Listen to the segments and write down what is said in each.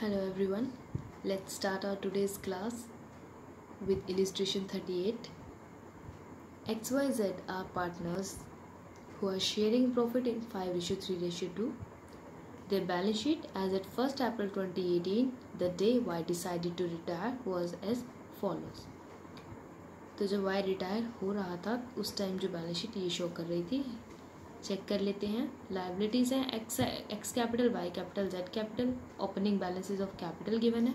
Hello everyone, let's start our today's class with illustration 38. XYZ are partners who are sharing profit in 5:3:2. Their balance sheet as at 1st April 2018, the day Y decided to retire, was as follows. तो जब Y retire हो रहा था उस time जो balance sheet ये show कर रही थी, चेक कर लेते हैं. लायबिलिटीज हैं X capital, Y capital, Z capital. Opening balances of capital given है.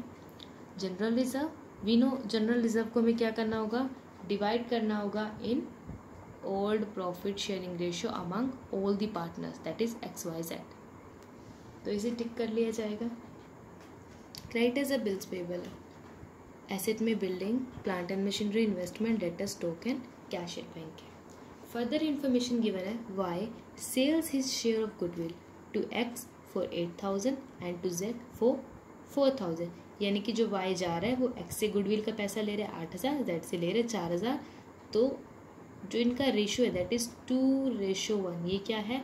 General reserve, we know general reserve को हमें क्या करना होगा, डिवाइड करना होगा in old profit sharing ratio among all the partners, that is X Y Z. तो इसे टिक कर लिया जाएगा. क्रेडिटर्स है बिल्स पेबल है. एसेट में building, plant and machinery, investment, debtors, token, cash at bank है. फर्दर इंफॉर्मेशन गिवन है. Y sells his share of goodwill to X for 8,000 and to Z for 4,000. यानी कि जो वाई जा रहा है वो एक्स से गुडविल का पैसा ले रहा है 8,000, जेड से ले रहे हैं 4,000. तो जो इनका रेशियो है दैट इज 2:1. ये क्या है,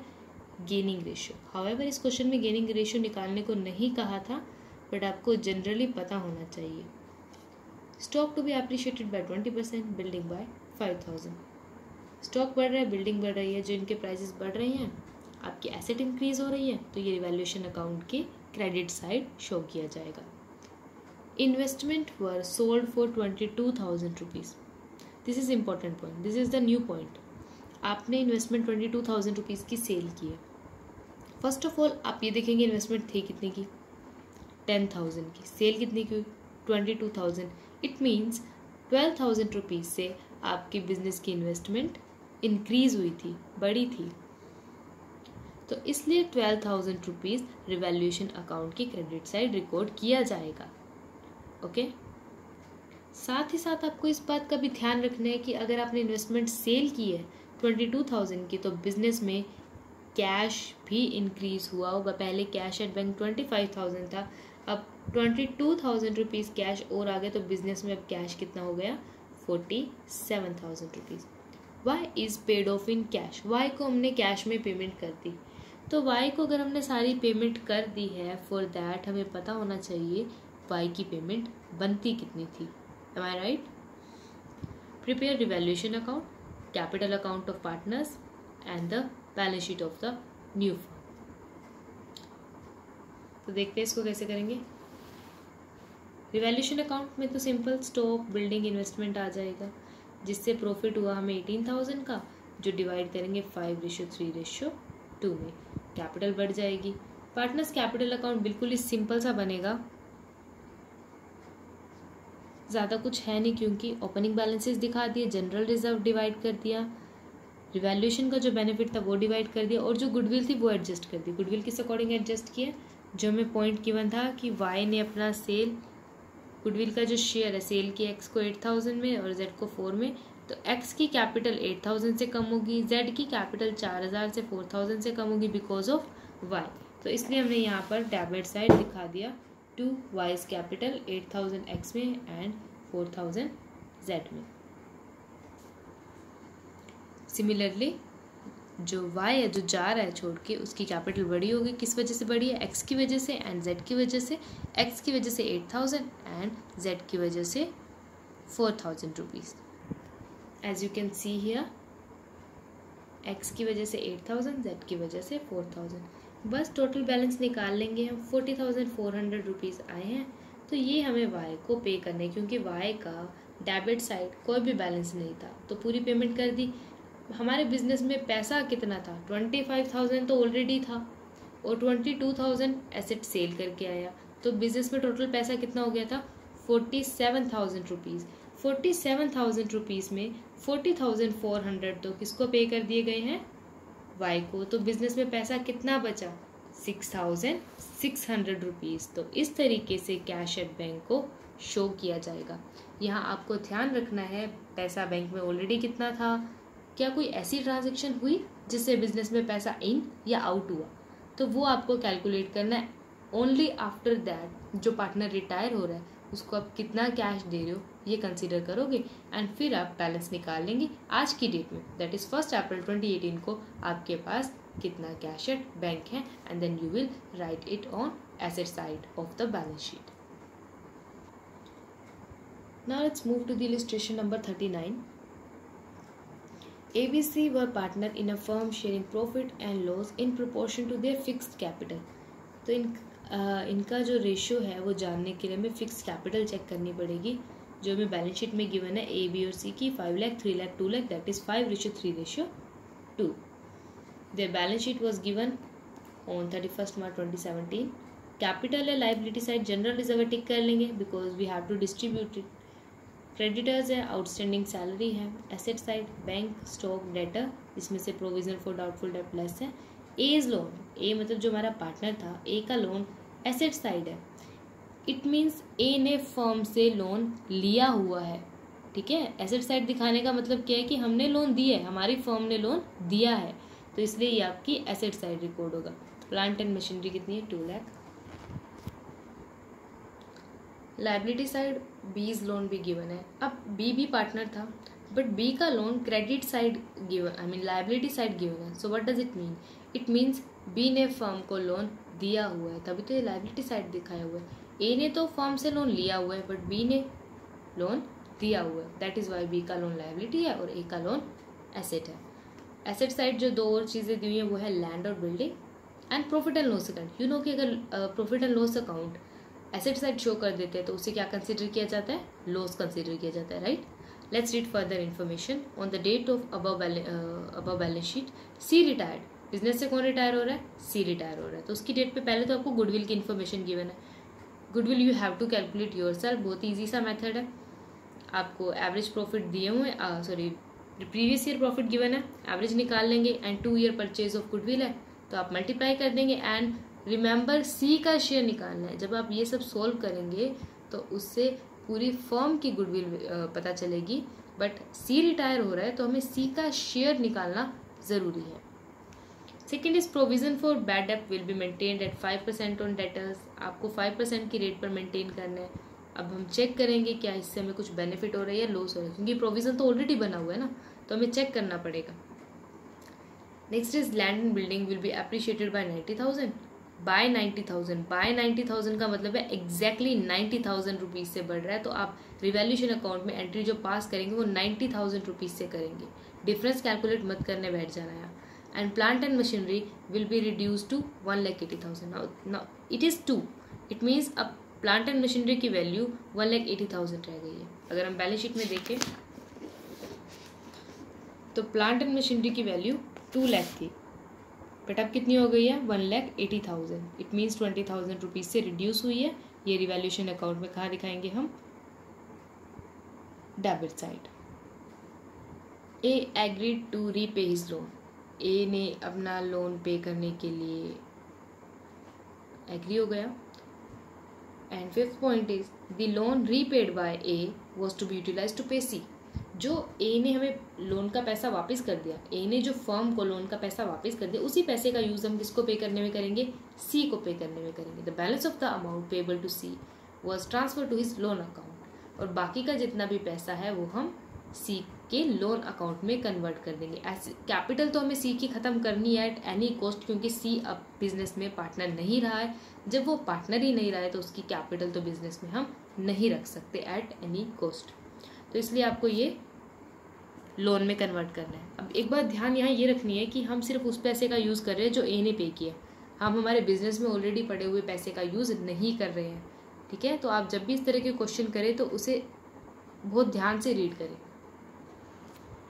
गेनिंग रेशियो. हाउएवर इस क्वेश्चन में गेनिंग रेशियो निकालने को नहीं कहा था, बट आपको जनरली पता होना चाहिए. Stock to be appreciated by 20%, building by 5,000. Stock बढ़ रहा है, बिल्डिंग बढ़ रही है, जो इनके प्राइसेस बढ़ रहे हैं, आपकी एसेट इंक्रीज हो रही है, तो ये रिवैल्यूएशन अकाउंट के क्रेडिट साइड शो किया जाएगा. Investment were sold for 22,000 rupees. This is important point, this is the new point. आपने इन्वेस्टमेंट 22,000 रुपीज़ की सेल की है. फर्स्ट ऑफ ऑल आप ये देखेंगे इन्वेस्टमेंट थी कितने की, 10,000 की. सेल कितनी की, 22,000. इट मीन्स 12,000 रुपीज़ से आपकी बिजनेस की इन्वेस्टमेंट इंक्रीज हुई थी, बड़ी थी. तो इसलिए 12,000 रुपीज़ रिवैल्यूएशन अकाउंट की क्रेडिट साइड रिकॉर्ड किया जाएगा. ओके. साथ ही साथ आपको इस बात का भी ध्यान रखना है कि अगर आपने इन्वेस्टमेंट सेल की है 22,000 की, तो बिजनेस में कैश भी इंक्रीज हुआ होगा. पहले कैश एट बैंक 25,000 था, अब 22,000 रुपीज़ कैश और आ गए, तो बिजनेस में अब कैश कितना हो गया, 47,000 rupees. Y is paid off in cash. Y को हमने कैश में पेमेंट कर दी. तो वाई को अगर हमने सारी पेमेंट कर दी है, फॉर दैट हमें पता होना चाहिए वाई की पेमेंट बनती कितनी थी. Am I right. Prepare revaluation account, capital account of partners and the balance sheet of the new firm. तो देखते हैं इसको कैसे करेंगे. रिवैल्यूएशन अकाउंट में तो सिंपल स्टॉक, बिल्डिंग, इन्वेस्टमेंट आ जाएगा, जिससे प्रॉफिट हुआ हमें 18,000 का, जो डिवाइड करेंगे 5:3:2 में. कैपिटल बढ़ जाएगी. पार्टनर्स कैपिटल अकाउंट बिल्कुल ही सिंपल सा बनेगा, ज़्यादा कुछ है नहीं, क्योंकि ओपनिंग बैलेंसेस दिखा दिए, जनरल रिजर्व डिवाइड कर दिया, रिवैल्यूएशन का जो बेनिफिट था वो डिवाइड कर दिया, और जो गुडविल थी वो एडजस्ट कर दी. गुडविल किस अकॉर्डिंग एडजस्ट किया, जो हमें पॉइंट गिवन था कि वाई ने अपना सेल, गुडविल का जो शेयर है सेल की, एक्स को 8,000 में और जेड को 4 में, तो एक्स की कैपिटल 8,000 से कम होगी, जेड की कैपिटल 4,000 से 4,000 से कम होगी बिकॉज ऑफ वाई. तो इसलिए हमने यहाँ पर डेबिट साइड दिखा दिया टू वाइज कैपिटल 8,000 एक्स में एंड 4,000 जेड में. सिमिलरली जो y है, जो जा रहा है छोड़ के, उसकी कैपिटल बड़ी होगी. किस वजह से बड़ी है, x की वजह से एंड z की वजह से. x की वजह से 8,000 एंड z की वजह से 4,000 rupees. As you can see here, x की वजह से 8,000, z की वजह से 4,000. बस टोटल बैलेंस निकाल लेंगे हम. 40,400 रुपीज़ आए हैं, तो ये हमें y को पे करने, क्योंकि y का डेबिट साइड कोई भी बैलेंस नहीं था, तो पूरी पेमेंट कर दी. हमारे बिजनेस में पैसा कितना था, 25,000 तो ऑलरेडी था, और 22,000 एसेट सेल करके आया, तो बिजनेस में टोटल पैसा कितना हो गया था, 47,000 रुपीज़. 47,000 रुपीज़ में 40,400 तो किसको पे कर दिए गए हैं, वाई को. तो बिजनेस में पैसा कितना बचा, 6,600 रुपीज़. तो इस तरीके से कैश एट बैंक को शो किया जाएगा. यहाँ आपको ध्यान रखना है पैसा बैंक में ऑलरेडी कितना था, क्या कोई ऐसी ट्रांजैक्शन हुई जिससे बिजनेस में पैसा इन या आउट हुआ, तो वो आपको कैलकुलेट करना है. ओनली आफ्टर दैट जो पार्टनर रिटायर हो रहा है उसको आप कितना कैश दे रहे हो ये कंसीडर करोगे, एंड फिर आप बैलेंस निकाल लेंगे. आज की डेट में दैट इज़ 1st अप्रैल 2018 को आपके पास कितना कैश एट बैंक है, and then you will write it on asset side of the balance sheet. Now let's move to the illustration number 39. ABC were partner in a firm sharing profit and loss in proportion to their fixed capital. तो इनका जो ratio है वो जानने के लिए हमें fixed capital check करनी पड़ेगी, जो हमें बैलेंस शीट में गिवन है ए बी और सी की 5 lakh 3 lakh 2 lakh, that is 5:3:2. Their balance sheet was given on 31 March 2017. Capital है liability side, general reserve tick कर लेंगे because we have to distribute it. Creditors है, आउटस्टैंडिंग सैलरी है. Asset side bank, stock, debtor, इसमें से provision for doubtful debt less है. A is loan, ए मतलब जो हमारा पार्टनर था, ए का लोन एसेट साइड है. इट मीन्स ए ने फर्म से लोन लिया हुआ है. ठीक है, एसेट साइड दिखाने का मतलब क्या है कि हमने लोन दिया है, हमारी फर्म ने लोन दिया है, तो इसलिए ये आपकी एसेट साइड रिकॉर्ड होगा. प्लांट एंड मशीनरी कितनी है, 2 lakh. Liability side B's loan भी गिवन है. अब बी भी पार्टनर था, बट बी का loan credit side given, I mean liability side given है. So what does it mean? It means B ने फर्म को लोन दिया हुआ है, तभी तो ये लाइबिलिटी साइड दिखाया हुआ है. ए ने तो फर्म से लोन लिया हुआ है, बट बी ने लोन दिया हुआ है, दैट इज वाई बी का लोन लाइबिलिटी है और ए का लोन एसेट है. एसेट साइड जो दो और चीज़ें दी हुई हैं वो है लैंड और building and profit and loss account. You know कि अगर profit and loss account asset side show कर देते हैं तो उसे क्या कंसिडर किया जाता है, लॉस कंसिडर किया जाता है, right. Let's read further information. On the date of above balance sheet, C retired. Business से कौन रिटायर हो रहा है, सी रिटायर हो रहा है, तो उसकी डेट पे पहले तो आपको गुडविल की इन्फॉर्मेशन गिवन है. Goodwill you have to calculate yourself, बहुत ईजी सा मेथड है. आपको एवरेज प्रॉफिट दिए हुए, sorry previous year profit given है, एवरेज निकाल लेंगे and 2 year purchase of goodwill है तो आप मल्टीप्लाई कर देंगे. एंड रिमेंबर सी का शेयर निकालना है. जब आप ये सब सॉल्व करेंगे तो उससे पूरी फर्म की गुडविल पता चलेगी, बट सी रिटायर हो रहा है तो हमें सी का शेयर निकालना ज़रूरी है. Second is provision for bad debt will be maintained eight 5% on debtors. आपको 5% की रेट पर मेंटेन करना है. अब हम चेक करेंगे क्या इससे हमें कुछ बेनिफिट हो रहा है या लॉस हो रहा है, क्योंकि प्रोविजन तो ऑलरेडी बना हुआ है ना, तो हमें चेक करना पड़ेगा. Next is land and building will be appreciated by 90,000. By 90,000 का मतलब है एग्जैक्टली 90,000 रुपीज़ से बढ़ रहा है, तो आप रिवैल्यूशन अकाउंट में एंट्री जो पास करेंगे वो 90,000 रुपीज़ से करेंगे. डिफरेंस कैलकुलेट मत करने बैठ जाना है. And plant and machinery will be reduce to 1,80,000. Now it is 2. It means अब प्लांट एंड मशीनरी की वैल्यू 1,80,000 रह गई है. अगर हम बैलेंस शीट में देखें तो प्लांट एंड मशीनरी की वैल्यू 2 लाख थी, बट अब कितनी हो गई है, 1,80,000. इट मीन्स 20,000 रुपीज़ से रिड्यूस हुई है. ये रिवैल्यूशन अकाउंट में कहाँ दिखाएंगे हम, debit side. A agreed to repay his loan. A ने अपना लोन पे करने के लिए एग्री हो गया. And fifth point is the loan repaid by A was to be utilised to pay C. जो ए ने हमें लोन का पैसा वापस कर दिया, ए ने जो फर्म को लोन का पैसा वापस कर दिया, उसी पैसे का यूज हम किसको पे करने में करेंगे, सी को पे करने में करेंगे. The balance of the amount payable to C was transfer to his loan account. और बाकी का जितना भी पैसा है वो हम सी के लोन अकाउंट में कन्वर्ट कर देंगे. ऐसे कैपिटल तो हमें सी की ख़त्म करनी है एट एनी कॉस्ट, क्योंकि सी अब बिजनेस में पार्टनर नहीं रहा है. जब वो पार्टनर ही नहीं रहा है तो उसकी कैपिटल तो बिजनेस में हम नहीं रख सकते एट एनी कॉस्ट, तो इसलिए आपको ये लोन में कन्वर्ट करना है. अब एक बात ध्यान यहाँ ये रखनी है कि हम सिर्फ उस पैसे का यूज़ कर रहे हैं जो ए ने पे किया. हम हमारे बिजनेस में ऑलरेडी पड़े हुए पैसे का यूज़ नहीं कर रहे हैं. ठीक है, तो आप जब भी इस तरह के क्वेश्चन करें तो उसे बहुत ध्यान से रीड करें.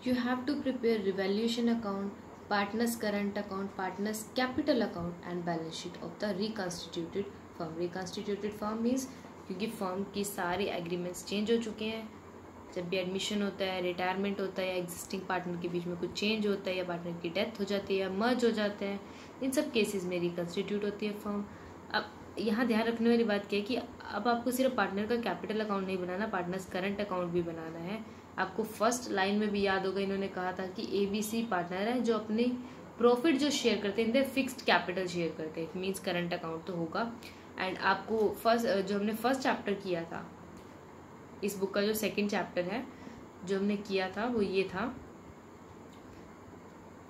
You have to prepare revaluation account, partners current account, partners capital account and balance sheet of the reconstituted firm. Reconstituted firm means क्योंकि फर्म की सारे एग्रीमेंट्स चेंज हो चुके हैं. जब भी एडमिशन होता है, रिटायरमेंट होता है या एग्जिस्टिंग पार्टनर के बीच में कुछ चेंज होता है या पार्टनर की डेथ हो जाती है या मर्ज हो जाता है, इन सब केसेस में रिकॉन्स्टिट्यूट होती है फर्म. अब यहाँ ध्यान रखने वाली बात क्या है कि अब आपको सिर्फ पार्टनर का कैपिटल अकाउंट नहीं बनाना, पार्टनर्स करंट अकाउंट भी बनाना है. आपको फर्स्ट लाइन में भी याद होगा, इन्होंने कहा था कि ABC पार्टनर है जो अपने प्रॉफिट जो शेयर करते हैं, इनके फिक्स्ड कैपिटल शेयर करते हैं. इट मीन्स करंट अकाउंट तो होगा. एंड आपको फर्स्ट जो हमने फर्स्ट चैप्टर किया था, इस बुक का जो सेकंड चैप्टर है जो हमने किया था वो ये था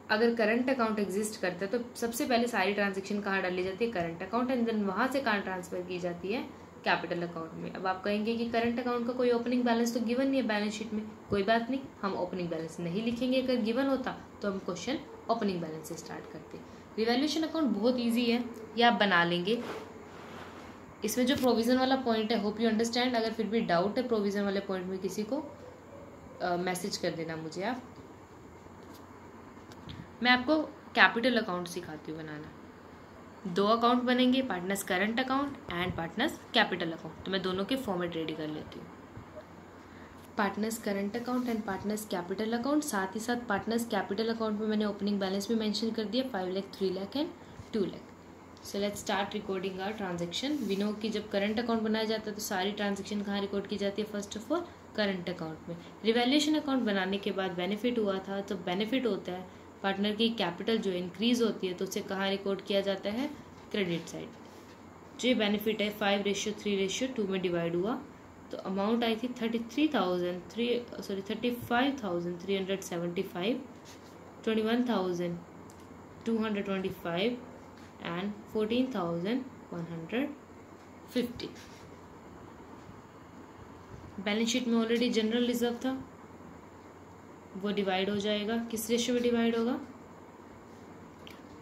अगर करंट अकाउंट एग्जिस्ट करता है तो सबसे पहले सारी ट्रांजेक्शन कहाँ डाली जाती है, करंट अकाउंट, एंड देन वहां से कहाँ ट्रांसफर की जाती है, कैपिटल अकाउंट में। अब आप कहेंगे कि करंट अकाउंट का कोई ओपनिंग बैलेंस तो गिवन नहीं है बैलेंस शीट में, कोई बात नहीं, हम ओपनिंग बैलेंस नहीं लिखेंगे। अगर गिवन होता तो हम क्वेश्चन ओपनिंग बैलेंस से स्टार्ट करते। रिवैल्यूएशन अकाउंट बहुत ईजी है, ये आप बना लेंगे। इसमें जो प्रोविजन वाला पॉइंट है, होप यू अंडरस्टैंड। अगर फिर भी डाउट है प्रोविजन वाले पॉइंट में किसी को, मैसेज कर देना मुझे आप। मैं आपको कैपिटल अकाउंट सिखाती हूँ बनाना। 2 अकाउंट बनेंगे, partners current account and partners capital account. तो मैं दोनों के फॉर्मेट रेडी कर लेती हूँ, partners current account and partners capital account. साथ ही साथ पार्टनर्स कैपिटल अकाउंट में मैंने ओपनिंग बैलेंस भी मेंशन कर दिया, 5 lakh, 3 lakh and 2 lakh. So let's start recording our transaction. We know कि जब करंट अकाउंट बनाया जाता है तो सारी ट्रांजेक्शन कहाँ रिकॉर्ड की जाती है, first of all current account में। रिवैल्यूएशन अकाउंट बनाने के बाद बेनिफिट हुआ था, तो बेनिफिट होता है पार्टनर की कैपिटल जो इंक्रीज होती है तो उसे कहाँ रिकॉर्ड किया जाता है, क्रेडिट साइड। जो ये बेनिफिट है 5:3:2 में डिवाइड हुआ, तो अमाउंट आई थी 35,375, 21,225 एंड 14,150। बैलेंस शीट में ऑलरेडी जनरल रिजर्व था, वो डिवाइड हो जाएगा, किस रेशियो में डिवाइड होगा,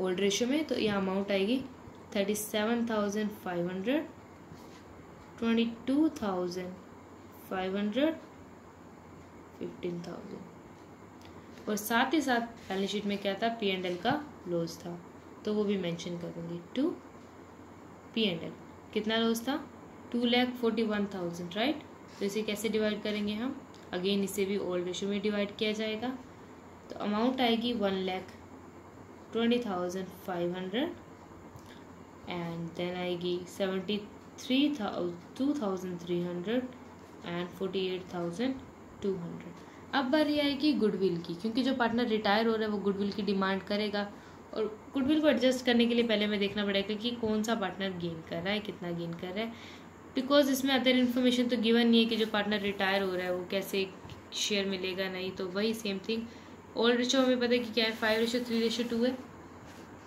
ओल्ड रेशियो में। तो यह अमाउंट आएगी 37,500, 22,500, 15,000। और साथ ही साथ बैलेंस शीट में क्या था, P&L का लॉस था, तो वो भी मेंशन कर दूंगी। टू P&L कितना लॉस था, 2,41,000, राइट। तो इसे कैसे डिवाइड करेंगे हम, अगेन इसे भी ओल्ड रेशियो में डिवाइड किया जाएगा। तो अमाउंट आएगी 1,20,500 एंड देन आएगी 2,300 एंड 48,200। अब बारी आएगी गुडविल की, क्योंकि जो पार्टनर रिटायर हो रहा है वो गुडविल की डिमांड करेगा, और गुडविल को एडजस्ट करने के लिए पहले मैं देखना पड़ेगा कि कौन सा पार्टनर गेन कर रहा है, कितना गेन कर रहा है, बिकॉज इसमें अदर इन्फॉर्मेशन तो गिवन नहीं है कि जो पार्टनर रिटायर हो रहा है वो कैसे शेयर मिलेगा, नहीं। तो वही सेम थिंग, ओल्ड रेशियो हमें पता है कि क्या है, 5:3:2 है।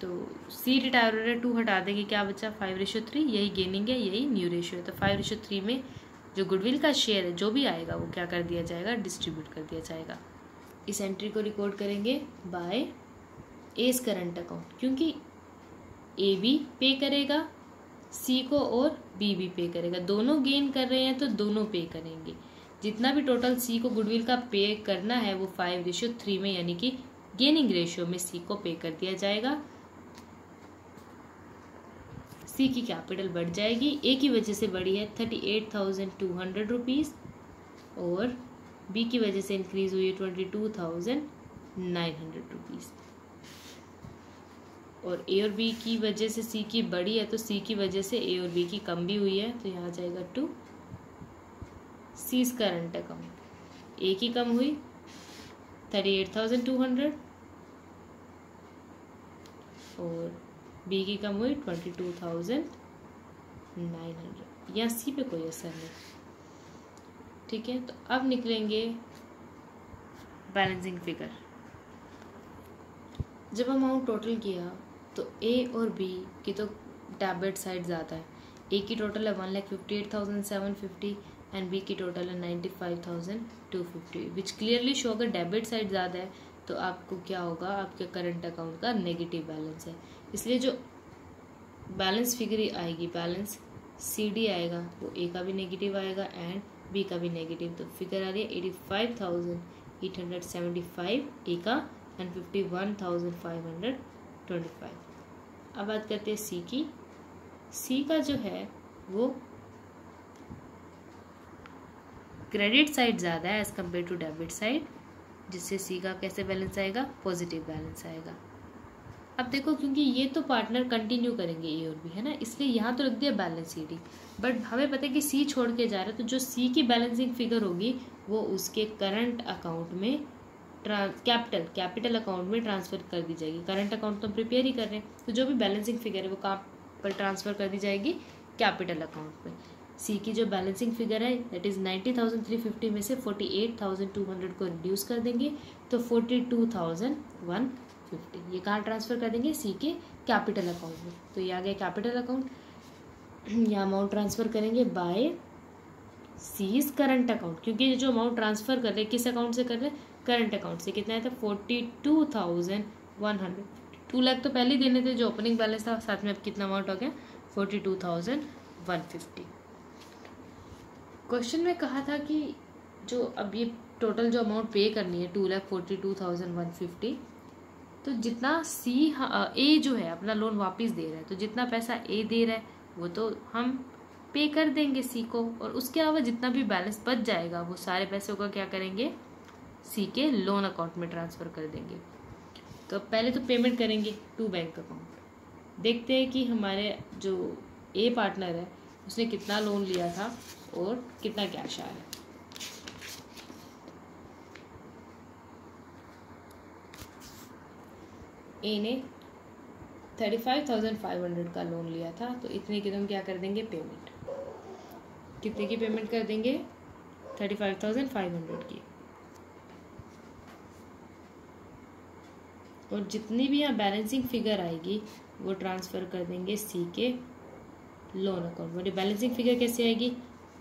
तो सी रिटायर हो रहा है, 2 हटा देंगे, क्या बचा, 5:3, यही गेनिंग है, यही न्यू रेशियो है। तो 5:3 में जो गुडविल का शेयर है जो भी आएगा वो क्या कर दिया जाएगा, डिस्ट्रीब्यूट कर दिया जाएगा। इस एंट्री को रिकॉर्ड करेंगे बाय एज करंट अकाउंट, क्योंकि ए भी पे करेगा सी को और बी भी पे करेगा, दोनों गेन कर रहे हैं तो दोनों पे करेंगे। जितना भी टोटल सी को गुडविल का पे करना है वो 5:3 में, यानी कि गेनिंग रेशियो में सी को पे कर दिया जाएगा। सी की कैपिटल बढ़ जाएगी, ए की वजह से बढ़ी है 38,200 रुपीज़, और बी की वजह से इंक्रीज हुई है 22,900 रुपीज़। और ए और बी की वजह से सी की बढ़ी है, तो सी की वजह से ए और बी की कम भी हुई है, तो यहाँ जाएगा टू सीज करंट अकाउंट। ए की कम हुई 38,200 और बी की कम हुई 22,900। यहाँ सी पे कोई असर नहीं, ठीक है। तो अब निकलेंगे बैलेंसिंग फिगर। जब अमाउंट टोटल किया तो ए और बी की तो डेबिट साइड ज़्यादा है, ए की टोटल है 1,58,750 एंड बी की टोटल है 95,250, विच क्लियरली शो अगर डेबिट साइड ज़्यादा है तो आपको क्या होगा, आपके करंट अकाउंट का नेगेटिव बैलेंस है। इसलिए जो बैलेंस फिगर आएगी, बैलेंस CD आएगा, वो ए का भी नेगेटिव आएगा एंड बी का भी नेगेटिव। तो फिगर आ रही है 85,875 ए का एंड 51,525। अब बात करते हैं सी की। सी का जो है वो क्रेडिट साइड ज़्यादा है as compare to debit side, जिससे सी का कैसे बैलेंस आएगा, पॉजिटिव बैलेंस आएगा। अब देखो, क्योंकि ये तो पार्टनर कंटिन्यू करेंगे ए और बी, है ना, इसलिए यहाँ तो रख दिया बैलेंस CD, बट हमें पता है कि सी छोड़ के जा रहा है, तो जो सी की बैलेंसिंग फिगर होगी वो उसके करंट अकाउंट में कैपिटल अकाउंट में ट्रांसफर कर दी जाएगी। करंट अकाउंट तो हम प्रिपेयर ही कर रहे हैं, तो जो भी बैलेंसिंग फिगर है वो कहाँ पर ट्रांसफर कर दी जाएगी, कैपिटल अकाउंट में। सी की जो बैलेंसिंग फिगर है दैट इज 90,350 में से 48,200 को रिड्यूस कर देंगे तो 42,150 150। ये कहाँ ट्रांसफ़र कर देंगे? सी के कैपिटल अकाउंट में। तो ये आ गया कैपिटल अकाउंट। यहाँ अमाउंट ट्रांसफ़र करेंगे बाय सीज करंट अकाउंट, क्योंकि ये जो अमाउंट ट्रांसफ़र कर रहे हैं किस अकाउंट से कर रहे हैं? करंट अकाउंट से। कितना है था? 42,100। 2 लाख तो पहले ही देने थे जो ओपनिंग बैलेंस था, साथ में अब कितना अमाउंट हो गया? 42,150। क्वेश्चन में कहा था कि जो अब ये टोटल जो अमाउंट पे करनी है 2,42,150, तो जितना ए जो है अपना लोन वापस दे रहा है, तो जितना पैसा ए दे रहा है वो तो हम पे कर देंगे सी को, और उसके अलावा जितना भी बैलेंस बच जाएगा वो सारे पैसों का क्या करेंगे? सी के लोन अकाउंट में ट्रांसफ़र कर देंगे। तो पहले तो पेमेंट करेंगे टू बैंक अकाउंट। देखते हैं कि हमारे जो ए पार्टनर है उसने कितना लोन लिया था और कितना कैश आया है। ए ने 35,500 का लोन लिया था, तो इतने की हम क्या कर देंगे? पेमेंट। कितने की पेमेंट कर देंगे? 35,500 की। और जितनी भी यहाँ बैलेंसिंग फिगर आएगी वो ट्रांसफ़र कर देंगे सी के लोन अकाउंट में। बैलेंसिंग फिगर कैसे आएगी?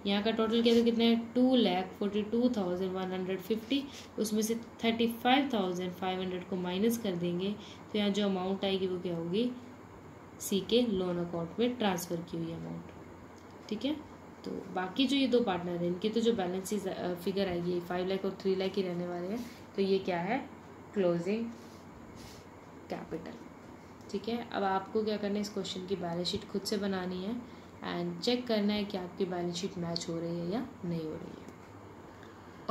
यहाँ का टोटल क्या था? कितना है? 2,42,150। उसमें से 35,500 को माइनस कर देंगे, तो यहाँ जो अमाउंट आएगी वो क्या होगी? सी के लोन अकाउंट में ट्रांसफ़र की हुई अमाउंट। ठीक है, तो बाकी जो ये दो पार्टनर हैं इनकी तो जो बैलेंस फिगर आएगी 5 लाख और 3 लाख ही रहने वाले हैं। तो ये क्या है? Closing capital. ठीक है, अब आपको क्या करना है? इस क्वेश्चन की बैलेंस शीट खुद से बनानी है एंड चेक करना है कि आपकी बैलेंस शीट मैच हो रही है या नहीं हो रही है।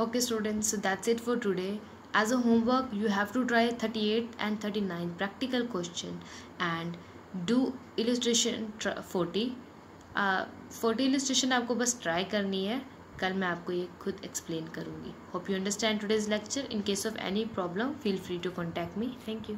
Okay students, so that's it for today. As a homework you have to try 38 and 39 practical question and do illustration 40। 40 illustration आपको बस ट्राई करनी है। कल मैं आपको ये खुद एक्सप्लेन करूँगी। Hope you understand today's lecture. In case of any problem feel free to contact me. Thank you.